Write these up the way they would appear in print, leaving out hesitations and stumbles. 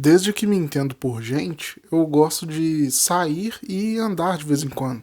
Desde que me entendo por gente, eu gosto de sair e andar de vez em quando.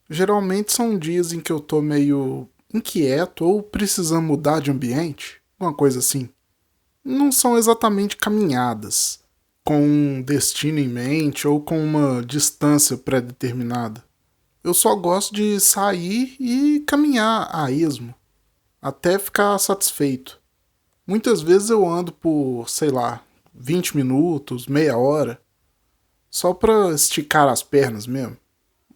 Geralmente são dias em que eu tô meio inquieto ou precisando mudar de ambiente, uma coisa assim. Não são exatamente caminhadas, com um destino em mente ou com uma distância pré-determinada. Eu só gosto de sair e caminhar a esmo, até ficar satisfeito. Muitas vezes eu ando por, sei lá, 20 minutos, meia hora, só pra esticar as pernas mesmo.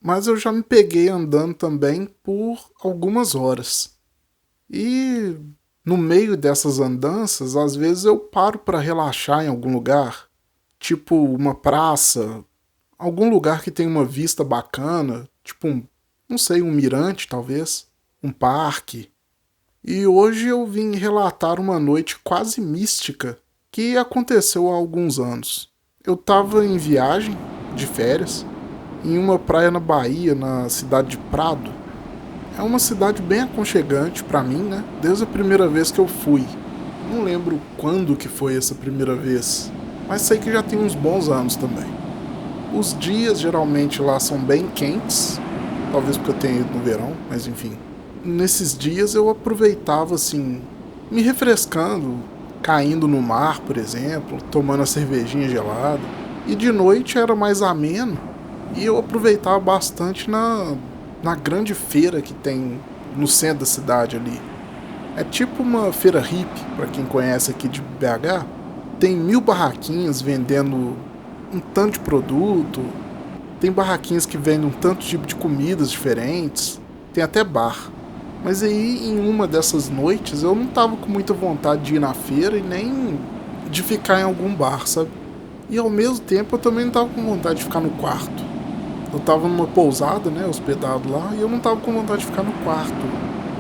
Mas eu já me peguei andando também por algumas horas. E no meio dessas andanças, às vezes eu paro pra relaxar em algum lugar, tipo uma praça, algum lugar que tem uma vista bacana, tipo não sei, um mirante talvez, um parque. E hoje eu vim relatar uma noite quase mística que aconteceu há alguns anos. Eu estava em viagem, de férias, em uma praia na Bahia, na cidade de Prado. É uma cidade bem aconchegante para mim, né? Desde a primeira vez que eu fui. Não lembro quando que foi essa primeira vez, mas sei que já tem uns bons anos também. Os dias geralmente lá são bem quentes, talvez porque eu tenha ido no verão, mas enfim. Nesses dias eu aproveitava assim, me refrescando, caindo no mar, por exemplo, tomando a cervejinha gelada. E de noite era mais ameno e eu aproveitava bastante na grande feira que tem no centro da cidade ali. É tipo uma feira hippie, para quem conhece aqui de BH. Tem 1000 barraquinhas vendendo um tanto de produto, tem barraquinhas que vendem um tanto tipo de comidas diferentes, tem até bar. Mas aí, em uma dessas noites, eu não tava com muita vontade de ir na feira e nem de ficar em algum bar, sabe? E ao mesmo tempo, eu também não tava com vontade de ficar no quarto. Eu tava numa pousada, né, hospedado lá, e eu não tava com vontade de ficar no quarto,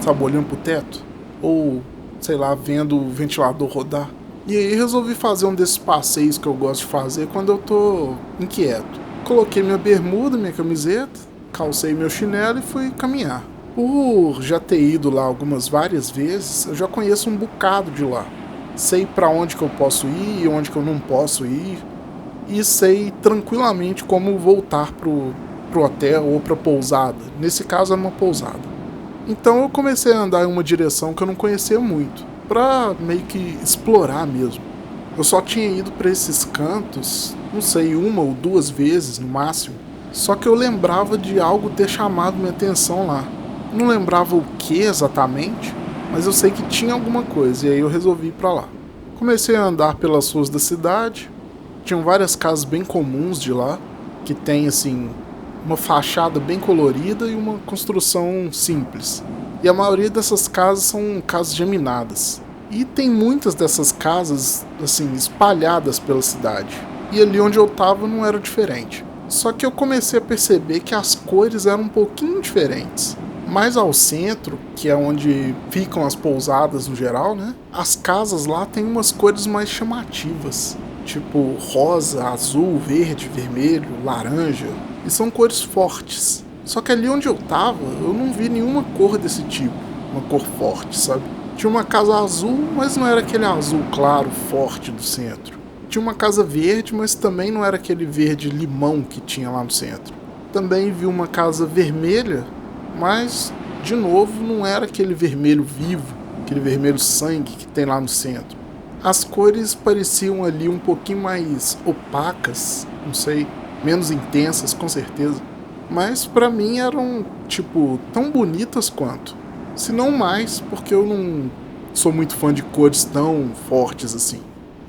sabe, olhando pro teto. Ou, sei lá, vendo o ventilador rodar. E aí resolvi fazer um desses passeios que eu gosto de fazer quando eu tô inquieto. Coloquei minha bermuda, minha camiseta, calcei meu chinelo e fui caminhar. Por já ter ido lá várias vezes, eu já conheço um bocado de lá. Sei para onde que eu posso ir e onde que eu não posso ir. E sei tranquilamente como voltar pro hotel ou pra pousada. Nesse caso era uma pousada. Então eu comecei a andar em uma direção que eu não conhecia muito, pra meio que explorar mesmo. Eu só tinha ido para esses cantos, não sei, uma ou duas vezes no máximo. Só que eu lembrava de algo ter chamado minha atenção lá. Não lembrava o que exatamente, mas eu sei que tinha alguma coisa e aí eu resolvi ir pra lá. Comecei a andar pelas ruas da cidade. Tinham várias casas bem comuns de lá, que tem assim uma fachada bem colorida e uma construção simples. E a maioria dessas casas são casas geminadas. E tem muitas dessas casas assim espalhadas pela cidade. E ali onde eu tava não era diferente. Só que eu comecei a perceber que as cores eram um pouquinho diferentes. Mais ao centro, que é onde ficam as pousadas no geral, né? As casas lá têm umas cores mais chamativas, tipo rosa, azul, verde, vermelho, laranja, e são cores fortes. Só que ali onde eu tava, eu não vi nenhuma cor desse tipo, uma cor forte, sabe? Tinha uma casa azul, mas não era aquele azul claro, forte do centro. Tinha uma casa verde, mas também não era aquele verde limão que tinha lá no centro. Também vi uma casa vermelha, mas, de novo, não era aquele vermelho vivo, aquele vermelho sangue que tem lá no centro. As cores pareciam ali um pouquinho mais opacas, não sei, menos intensas, com certeza. Mas pra mim eram, tipo, tão bonitas quanto. Se não mais, porque eu não sou muito fã de cores tão fortes assim.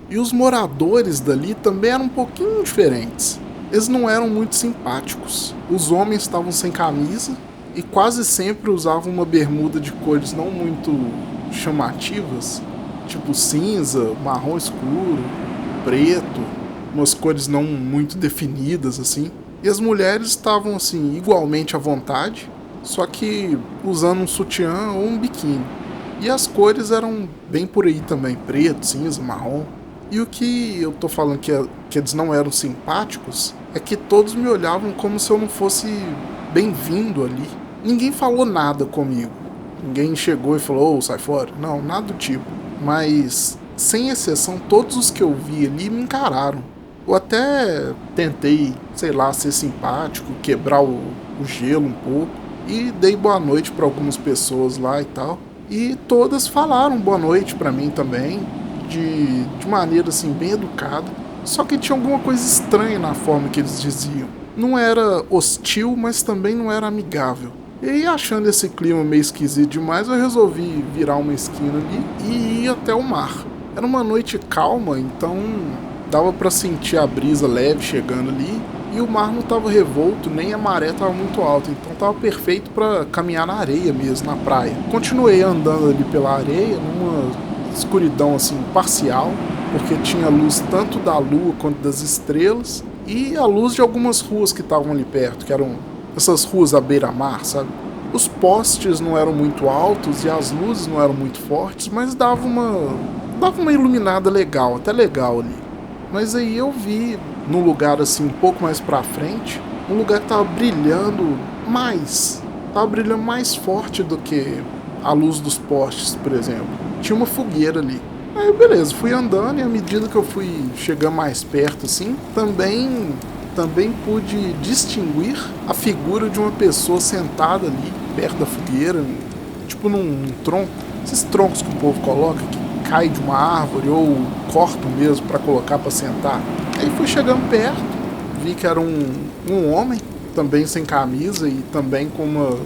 E os moradores dali também eram um pouquinho diferentes. Eles não eram muito simpáticos. Os homens estavam sem camisa e quase sempre usavam uma bermuda de cores não muito chamativas, tipo cinza, marrom escuro, preto, umas cores não muito definidas assim. E as mulheres estavam assim igualmente à vontade, só que usando um sutiã ou um biquíni. E as cores eram bem por aí também, preto, cinza, marrom. E o que eu tô falando que eles não eram simpáticos é que todos me olhavam como se eu não fosse bem-vindo ali. Ninguém falou nada comigo. Ninguém chegou e falou, sai fora. Não, nada do tipo. Mas, sem exceção, todos os que eu vi ali me encararam. Eu até tentei, sei lá, ser simpático, quebrar o gelo um pouco e dei boa noite para algumas pessoas lá e tal. E todas falaram boa noite para mim também, de maneira assim bem educada. Só que tinha alguma coisa estranha na forma que eles diziam. Não era hostil, mas também não era amigável. E aí, achando esse clima meio esquisito demais, eu resolvi virar uma esquina ali e ir até o mar. Era uma noite calma, então dava para sentir a brisa leve chegando ali. E o mar não estava revolto, nem a maré estava muito alta, então estava perfeito para caminhar na areia mesmo, na praia. Continuei andando ali pela areia, numa escuridão assim parcial, porque tinha luz tanto da lua quanto das estrelas, e a luz de algumas ruas que estavam ali perto, que eram essas ruas à beira-mar, sabe? Os postes não eram muito altos e as luzes não eram muito fortes, mas dava uma iluminada legal, até legal ali. Mas aí eu vi, num lugar assim um pouco mais pra frente, um lugar que tava brilhando mais forte do que a luz dos postes, por exemplo. Tinha uma fogueira ali. Aí beleza, fui andando e à medida que eu fui chegando mais perto assim, também pude distinguir a figura de uma pessoa sentada ali, perto da fogueira, tipo num tronco. Esses troncos que o povo coloca, que cai de uma árvore ou cortam mesmo para colocar para sentar. Aí fui chegando perto, vi que era um homem, também sem camisa e também com uma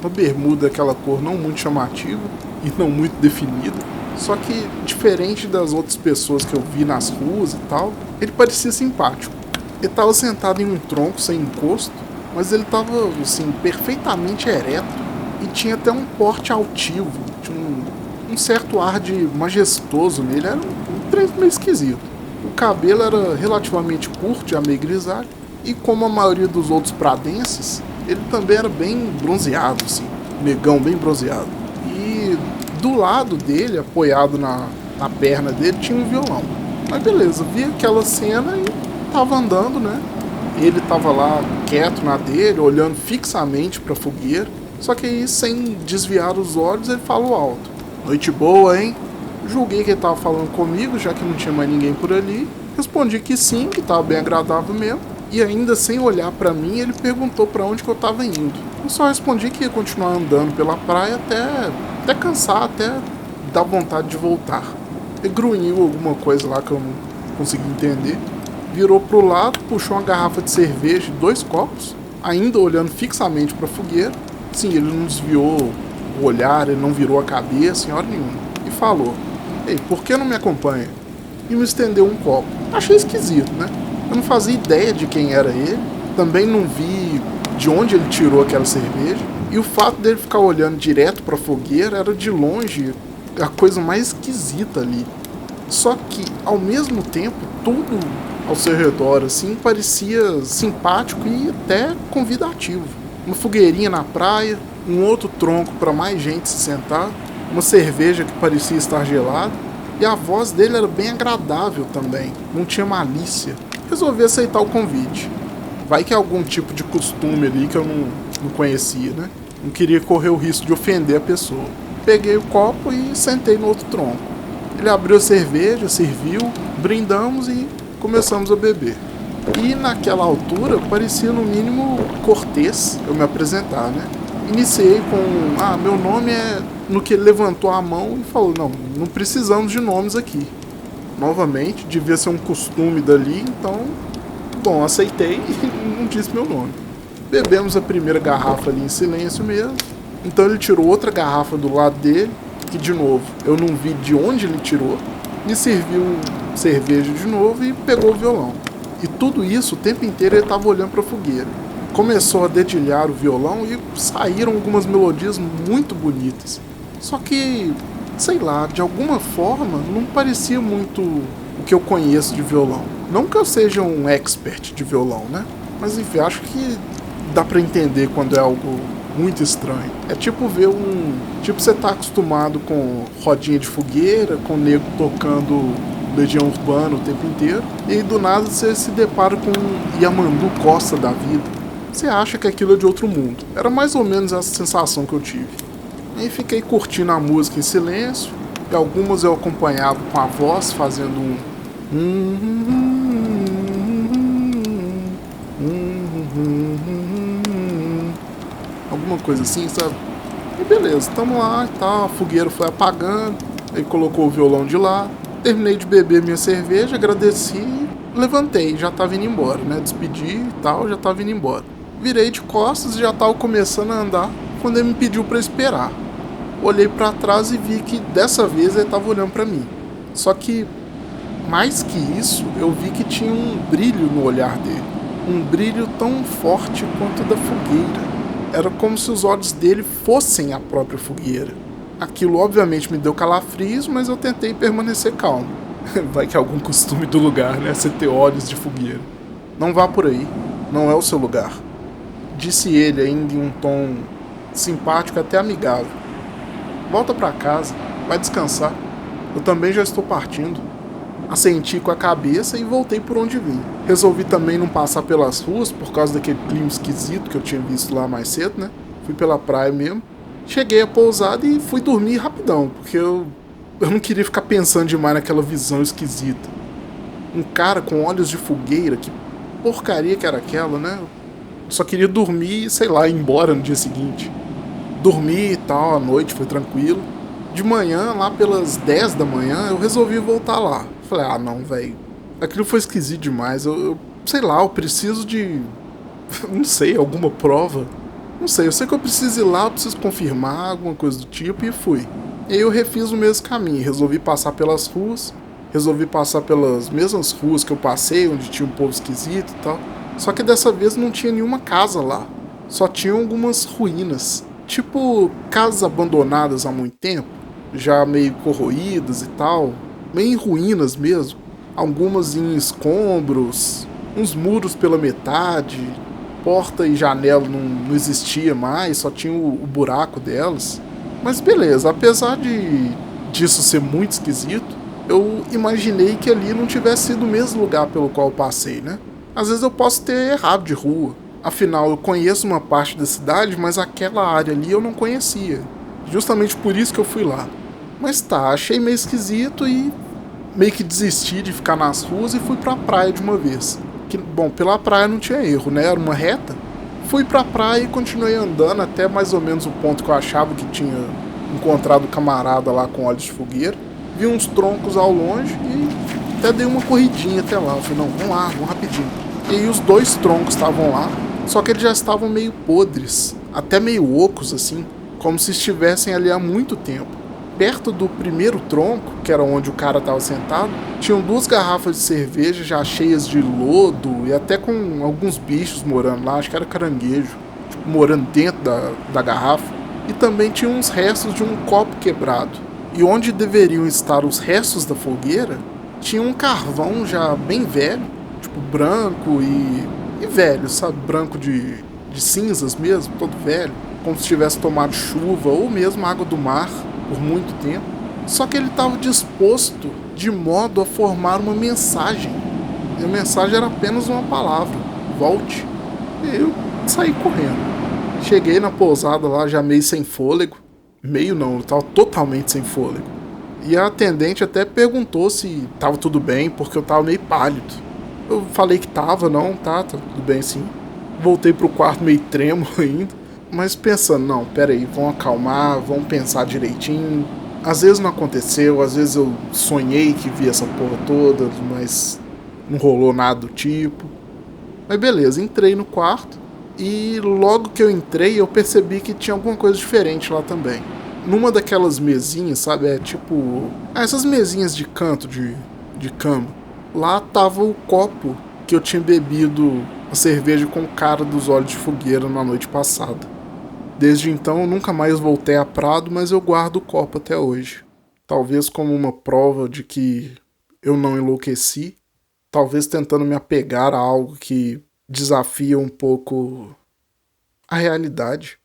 bermuda daquela cor não muito chamativa e não muito definida. Só que, diferente das outras pessoas que eu vi nas ruas e tal, ele parecia simpático. Ele estava sentado em um tronco sem encosto, mas ele estava assim, perfeitamente ereto e tinha até um porte altivo, tinha um certo ar de majestoso nele, era um trem meio esquisito. O cabelo era relativamente curto, já meio grisalho, e como a maioria dos outros pradenses, ele também era bem bronzeado, assim, negão bem bronzeado. E do lado dele, apoiado na perna dele, tinha um violão. Mas beleza, vi aquela cena e tava andando, né? Ele tava lá quieto na dele, olhando fixamente pra fogueira. Só que aí, sem desviar os olhos, ele falou alto: "Noite boa, hein?" Julguei que ele tava falando comigo, já que não tinha mais ninguém por ali. Respondi que sim, que tava bem agradável mesmo. E ainda sem olhar pra mim, ele perguntou pra onde que eu tava indo. Eu só respondi que ia continuar andando pela praia até cansar, até dar vontade de voltar. Ele grunhiu alguma coisa lá que eu não consegui entender. Virou pro lado, puxou uma garrafa de cerveja e 2 copos, ainda olhando fixamente pra fogueira. Sim, ele não desviou o olhar, ele não virou a cabeça, em hora nenhuma. E falou: "Ei, por que não me acompanha?" E me estendeu um copo. Achei esquisito, né? Eu não fazia ideia de quem era ele, também não vi de onde ele tirou aquela cerveja, e o fato dele ficar olhando direto pra fogueira era de longe a coisa mais esquisita ali. Só que, ao mesmo tempo, tudo ao seu redor assim parecia simpático e até convidativo. Uma fogueirinha na praia, um outro tronco para mais gente se sentar, uma cerveja que parecia estar gelada, e a voz dele era bem agradável também, não tinha malícia. Resolvi aceitar o convite. Vai que é algum tipo de costume ali que eu não conhecia, né? Não queria correr o risco de ofender a pessoa. Peguei o copo e sentei no outro tronco. Ele abriu a cerveja, serviu, brindamos e começamos a beber. E naquela altura parecia no mínimo cortês eu me apresentar, né? Iniciei com: "Meu nome é..." No que ele levantou a mão e falou: não precisamos de nomes aqui." Novamente, devia ser um costume dali, então, bom, aceitei e não disse meu nome. Bebemos a primeira garrafa ali em silêncio mesmo. Então ele tirou outra garrafa do lado dele, que de novo eu não vi de onde ele tirou, me serviu cerveja de novo e pegou o violão. E tudo isso, o tempo inteiro ele estava olhando para a fogueira. Começou a dedilhar o violão e saíram algumas melodias muito bonitas. Só que, sei lá, de alguma forma não parecia muito o que eu conheço de violão. Não que eu seja um expert de violão, né? Mas enfim, acho que dá pra entender quando é algo muito estranho. É tipo ver Tipo, você tá acostumado com rodinha de fogueira, com nego tocando Legião Urbana o tempo inteiro, e aí do nada você se depara com um Yamandu Costa da vida. Você acha que aquilo é de outro mundo. Era mais ou menos essa sensação que eu tive. Aí fiquei curtindo a música em silêncio, e algumas eu acompanhava com a voz, fazendo um... Alguma coisa assim, sabe? E beleza, tamo lá e tal, a fogueira foi apagando, aí colocou o violão de lado, terminei de beber minha cerveja, agradeci, levantei, já tava indo embora, né? Despedi e tal, já tava indo embora. Virei de costas e já tava começando a andar quando ele me pediu pra esperar. Olhei pra trás e vi que dessa vez ele tava olhando pra mim. Só que, mais que isso, eu vi que tinha um brilho no olhar dele. Um brilho tão forte quanto o da fogueira. Era como se os olhos dele fossem a própria fogueira. Aquilo obviamente me deu calafrios, mas eu tentei permanecer calmo. Vai que é algum costume do lugar, né? Você ter olhos de fogueira. Não vá por aí. Não é o seu lugar. Disse ele ainda em um tom simpático até amigável. Volta pra casa. Vai descansar. Eu também já estou partindo. Assenti com a cabeça e voltei por onde vim. Resolvi também não passar pelas ruas por causa daquele clima esquisito que eu tinha visto lá mais cedo, né? Fui pela praia mesmo. Cheguei à pousada e fui dormir rapidão, porque eu não queria ficar pensando demais naquela visão esquisita. Um cara com olhos de fogueira, que porcaria que era aquela, né? Eu só queria dormir e, sei lá, ir embora no dia seguinte. Dormi e tal, à noite foi tranquilo. De manhã, lá pelas 10 da manhã, eu resolvi voltar lá. Falei, ah não, velho. Aquilo foi esquisito demais. Sei lá, eu preciso de. Não sei, alguma prova. Não sei, eu sei que eu preciso ir lá, eu preciso confirmar, alguma coisa do tipo, e fui. E aí eu refiz o mesmo caminho. Resolvi passar pelas ruas. Resolvi passar pelas mesmas ruas que eu passei, onde tinha um povo esquisito e tal. Só que dessa vez não tinha nenhuma casa lá. Só tinham algumas ruínas. Tipo, casas abandonadas há muito tempo, já meio corroídas e tal, meio em ruínas mesmo, algumas em escombros, uns muros pela metade, porta e janela não existia mais, só tinha o buraco delas. Mas beleza, apesar disso ser muito esquisito, eu imaginei que ali não tivesse sido o mesmo lugar pelo qual eu passei, né? Às vezes eu posso ter errado de rua. Afinal, eu conheço uma parte da cidade, mas aquela área ali eu não conhecia. Justamente por isso que eu fui lá. Mas tá, achei meio esquisito e meio que desisti de ficar nas ruas e fui pra praia de uma vez. Que, bom, pela praia não tinha erro, né? Era uma reta. Fui pra praia e continuei andando até mais ou menos o ponto que eu achava que tinha encontrado o camarada lá com olhos de fogueira. Vi uns troncos ao longe e até dei uma corridinha até lá. Eu falei, não, vamos lá, vamos rapidinho. E aí os dois troncos estavam lá, só que eles já estavam meio podres, até meio ocos assim, como se estivessem ali há muito tempo. Perto do primeiro tronco, que era onde o cara estava sentado, tinham duas garrafas de cerveja já cheias de lodo e até com alguns bichos morando lá, acho que era caranguejo, tipo, morando dentro da garrafa. E também tinha uns restos de um copo quebrado. E onde deveriam estar os restos da fogueira, tinha um carvão já bem velho, tipo branco e velho, sabe? Branco de cinzas mesmo, todo velho, como se tivesse tomado chuva ou mesmo água do mar por muito tempo. Só que ele estava disposto de modo a formar uma mensagem. E a mensagem era apenas uma palavra: volte. E eu saí correndo. Cheguei na pousada lá já meio sem fôlego. Meio não, eu tava totalmente sem fôlego. E a atendente até perguntou se tava tudo bem, porque eu tava meio pálido. Eu falei que tava, não, tá tudo bem sim. Voltei pro quarto meio trêmulo ainda, mas pensando, não, pera aí, vamos acalmar, vamos pensar direitinho. Às vezes não aconteceu, às vezes eu sonhei que vi essa porra toda, mas não rolou nada do tipo. Mas beleza, entrei no quarto e logo que eu entrei eu percebi que tinha alguma coisa diferente lá também. Numa daquelas mesinhas, sabe, é tipo... essas mesinhas de canto de cama. Lá tava o copo que eu tinha bebido a cerveja com o cara dos olhos de fogueira na noite passada. Desde então eu nunca mais voltei a Prado, mas eu guardo o copo até hoje. Talvez como uma prova de que eu não enlouqueci, talvez tentando me apegar a algo que desafia um pouco a realidade.